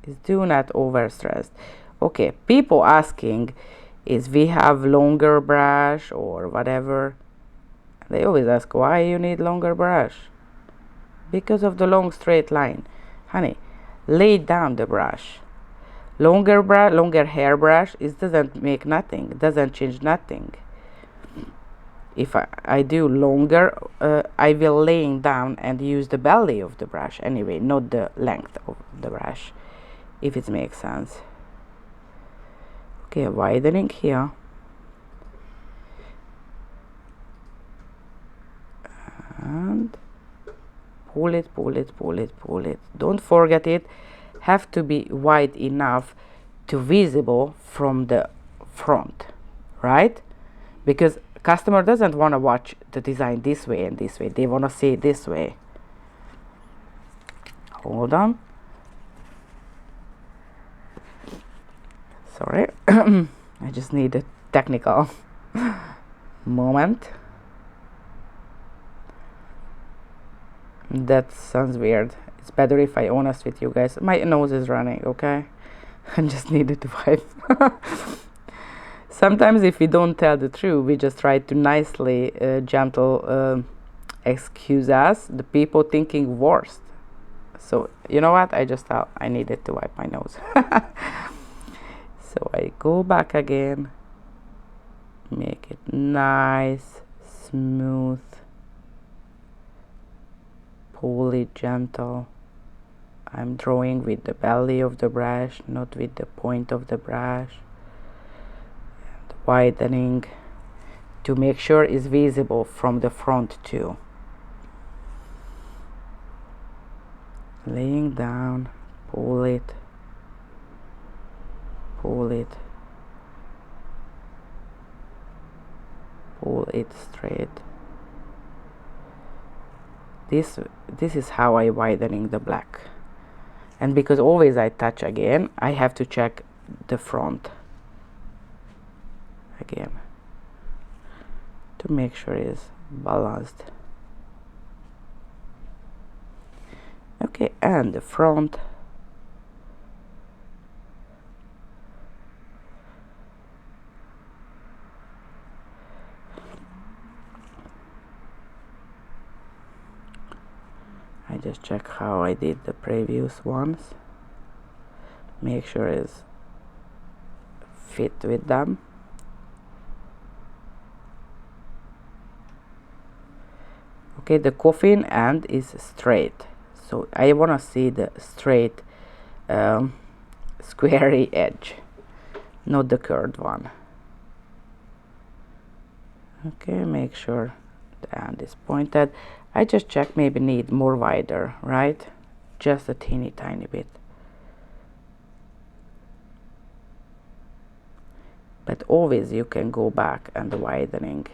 Is do not overstress. Okay, people asking is we have longer brush or whatever. They always ask why you need longer brush. Because of the long straight line. Honey, lay down the brush. Longer hair brush, it doesn't make nothing. It doesn't change nothing. If I do longer, I will laying down and use the belly of the brush anyway, not the length of the brush, if it makes sense. Okay, widening here. And pull it, pull it, pull it, pull it. Don't forget it have to be wide enough to visible from the front, right? Because customer doesn't want to watch the design this way and this way. They want to see it this way. Hold on. Sorry. I just need a technical moment. That sounds weird. It's better if I honest with you guys. My nose is running, okay? I just needed to wipe. Sometimes if we don't tell the truth, we just try to nicely, gentle excuse us, the people thinking worst. So, you know what? I just thought I needed to wipe my nose. So I go back again. Make it nice, smooth. Pull it gentle. I'm drawing with the belly of the brush, not with the point of the brush. And widening to make sure it's visible from the front too. Laying down, pull it, pull it, pull it straight. This is how I widening the black. And because always I touch again, I have to check the front again to make sure it's balanced. Okay, and the front. I just check how I did the previous ones. Make sure it's fit with them. Okay, the coffin end is straight. So I want to see the straight squarey edge, not the curved one. Okay, make sure the end is pointed. I just check, maybe need more wider, right? Just a teeny tiny bit. But always you can go back and widening.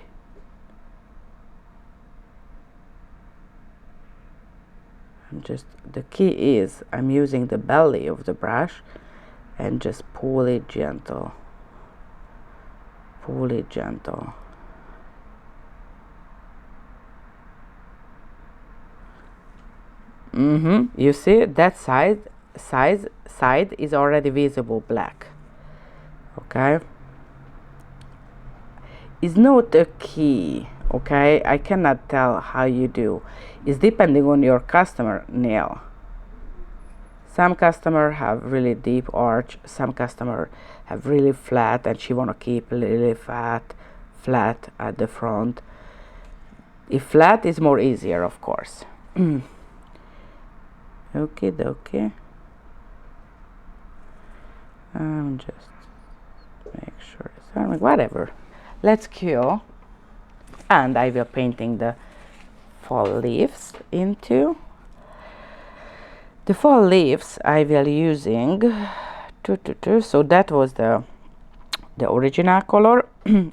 The key is I'm using the belly of the brush and just pull it gentle. Pull it gentle. You see that side is already visible black. Okay, it's not a key. Okay, I cannot tell how you do. It's depending on your customer nail. Some customer have really deep arch, some customer have really flat and she want to keep really flat at the front. If flat is more easier, of course. Okay. Just make texture, whatever. Let's cure, and I will painting the fall leaves into. The fall leaves I will using so that was the original color.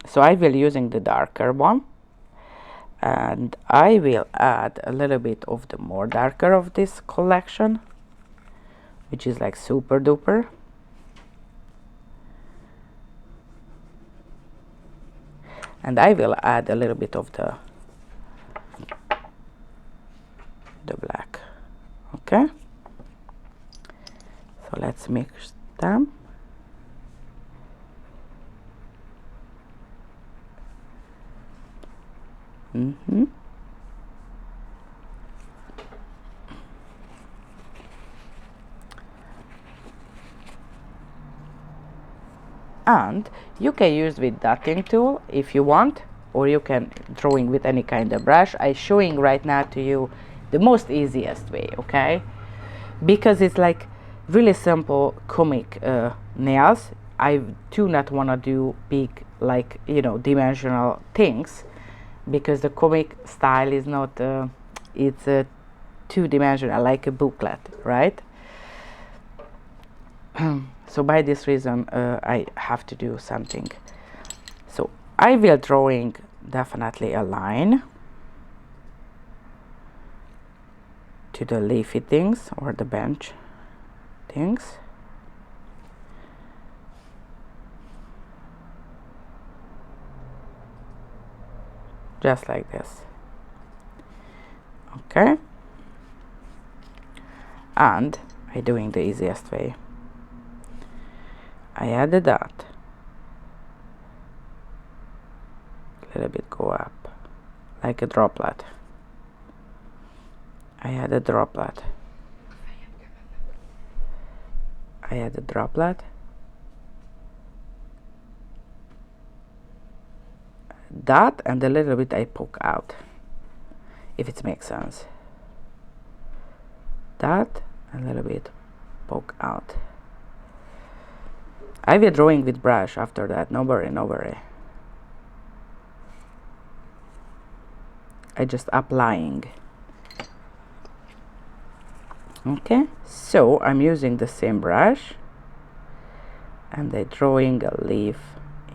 So I will using the darker one, and I will add a little bit of the more darker of this collection, which is like super duper. And I will add a little bit of the black. Okay, so let's mix them. And you can use with dotting tool if you want, or you can drawing with any kind of brush. I'm showing right now to you the most easiest way, okay, because it's like really simple comic nails. I do not want to do big, like, you know, dimensional things, because the comic style is not it's a two-dimensional, like a booklet, right? So by this reason I have to do something. So I will drawing definitely a line to the leafy things or the bench things. Just like this. Okay, and I'm doing the easiest way. I add a dot, a little bit go up, like a droplet. I add a droplet. I add a droplet, dot, and a little bit I poke out, if it makes sense. Dot, a little bit poke out. I will drawing with brush after that, no worry, no worry. I just applying. Okay, so I'm using the same brush and I drawing a leaf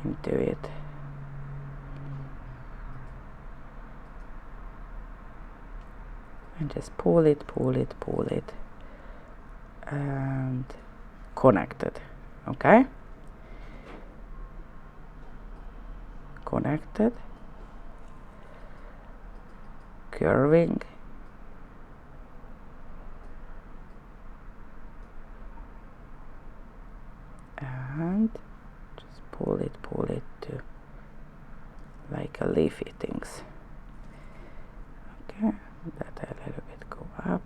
into it. And just pull it, pull it, pull it, and connect it. Okay, connected, curving, and just pull it to like a leafy things. Okay, that a little bit go up.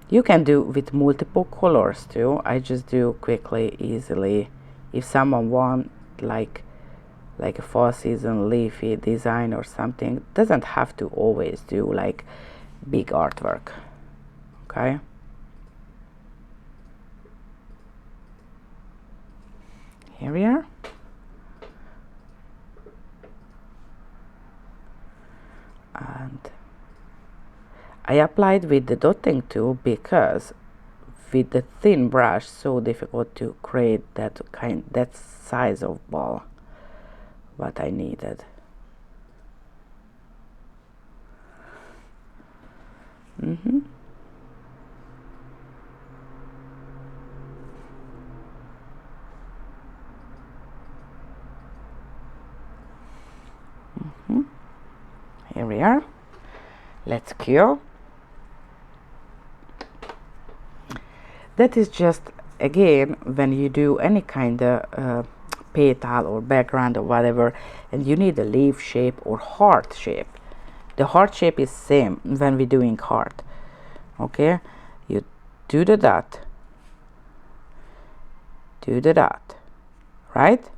You can do with multiple colors too. I just do quickly, easily. If someone want like a fall season leafy design or something, doesn't have to always do like big artwork. Okay, here we are. And I applied with the dotting tool because with the thin brush so difficult to create that size of ball what I needed. Here we are. Let's cure. That is just, again, when you do any kind of petal or background or whatever, and you need a leaf shape or heart shape. The heart shape is same when we're doing heart. Okay, you do the dot, right?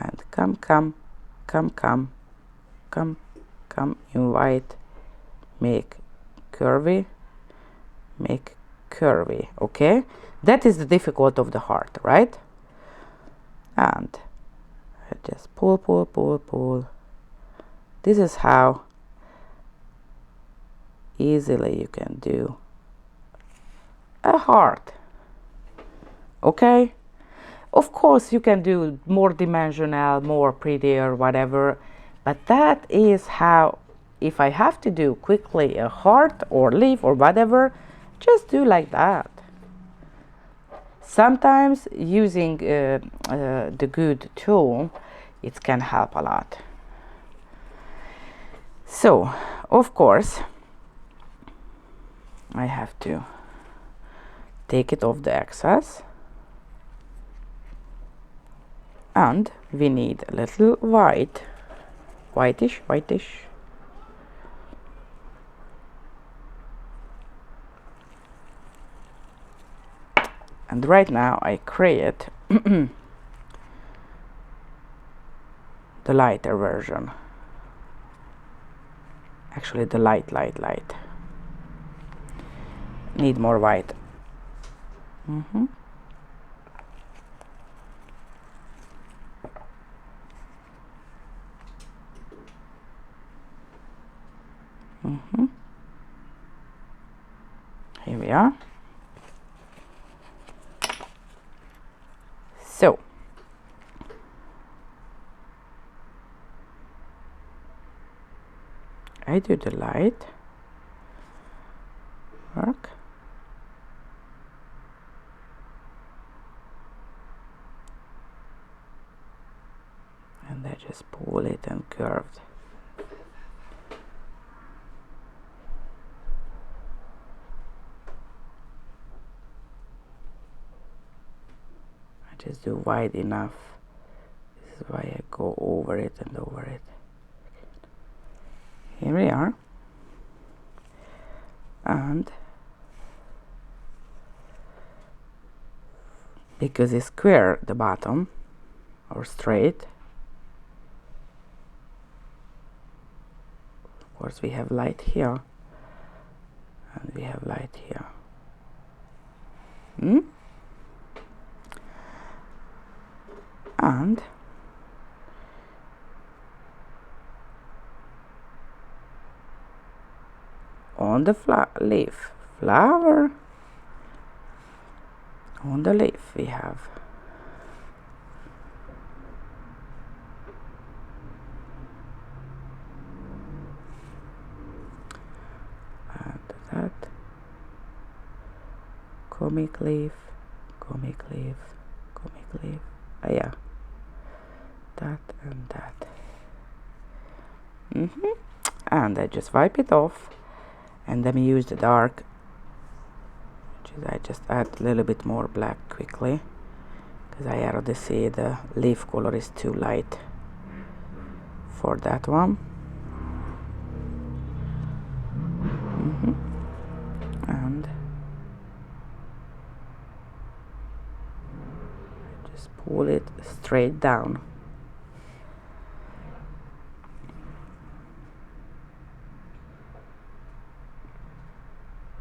And come, invite, make curvy, okay? That is the difficult of the heart, right? and just pull, pull, pull, pull. This is how easily you can do a heart. Okay, of course you can do more dimensional, more prettier, whatever, but that is how, if I have to do quickly a heart or leaf or whatever, just do like that. Sometimes using the good tool, it can help a lot. So of course I have to take it off the excess, and we need a little whitish. And right now I create the lighter version. Actually the light. Need more white. Here we are. So I do the light work, and I just pull it and curved. Just do wide enough. This is why I go over it and over it. Here we are. And because it's square the bottom or straight, of course we have light here and we have light here. And on the flower on the leaf we have and that comic leaf. Yeah, that and that. And I just wipe it off, and then we use the dark, which is I just add a little bit more black quickly, because I already see the leaf color is too light for that one. And I just pull it straight down.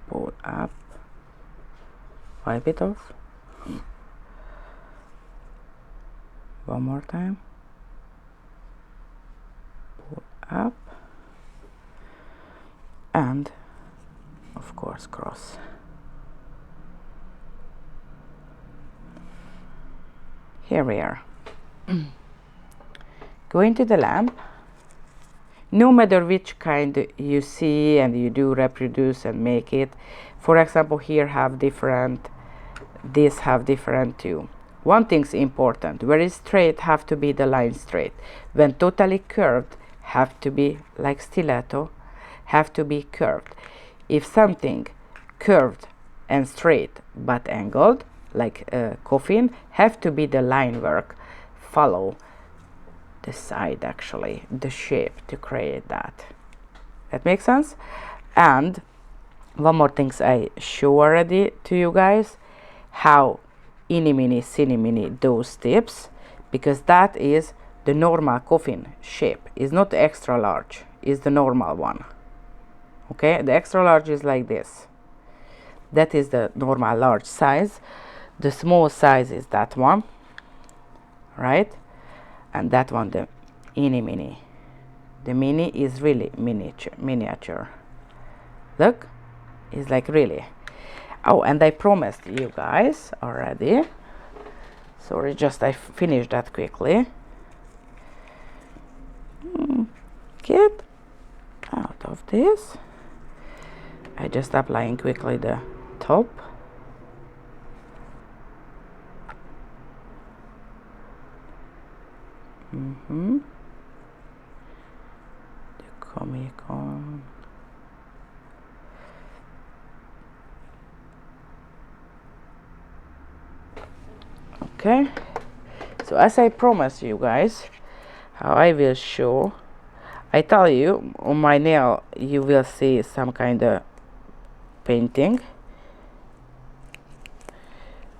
Pull up, wipe it off. One more time. Pull up, and of course cross. Here we are. Go into the lamp. No matter which kind you see, and you do reproduce and make it. For example, here have different, this have different too. One thing's important: very straight have to be the line straight. When totally curved, have to be like stiletto, have to be curved. If something curved and straight but angled, like a coffin, have to be the line work, follow the side, actually the shape to create that. That makes sense. And one more thing I show already to you guys, how eeny meeny miny miny those tips, because that is the normal coffin shape, is not extra large, is the normal one. Okay, the extra large is like this, that is the normal large size. The small size is that one right? And that one, the mini. The mini is really miniature. Look, it's like really. Oh, and I promised you guys already. Sorry, just I finished that quickly. Get out of this. I just applying quickly the top. The Comic Con. Okay, so as I promised you guys, how I will show, I tell you on my nail you will see some kind of painting,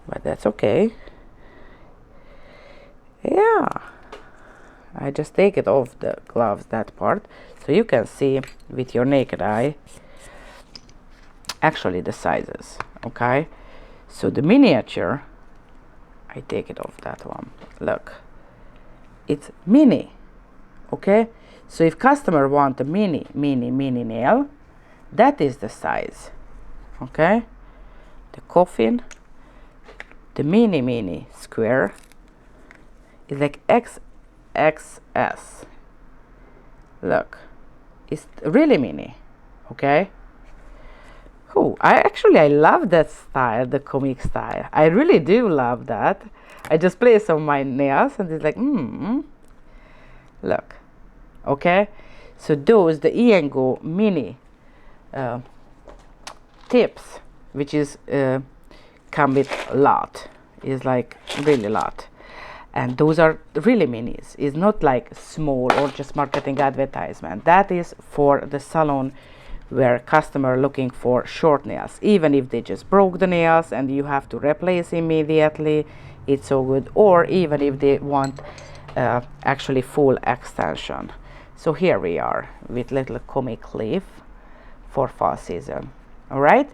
but that's okay. Yeah, I just take it off the gloves, that part, so you can see with your naked eye actually the sizes. Okay, so the miniature, I take it off that one. Look, it's mini. Okay, so if customer want a mini nail, that is the size. Okay, the coffin, the mini square is like XXS. Look, it's really mini. Okay. Oh, I love that style, the comic style. I really do love that. I just place on my nails and it's like, look. Okay, so those, the E&GO mini tips, which is come with a lot, is like really lot, and those are really minis. It's not like small or just marketing advertisement. That is for the salon where customer looking for short nails, even if they just broke the nails and you have to replace immediately, it's so good. Or even if they want actually full extension. So here we are with little comic leaf for fall season. All right,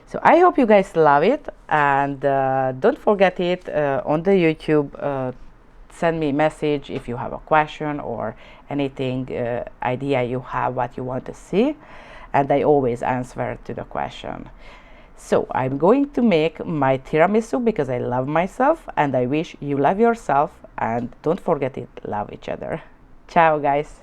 so I hope you guys love it, and don't forget it on the YouTube. Send me a message if you have a question or anything idea you have what you want to see, and I always answer to the question. So I'm going to make my tiramisu because I love myself, and I wish you love yourself, and don't forget it, love each other. Ciao guys.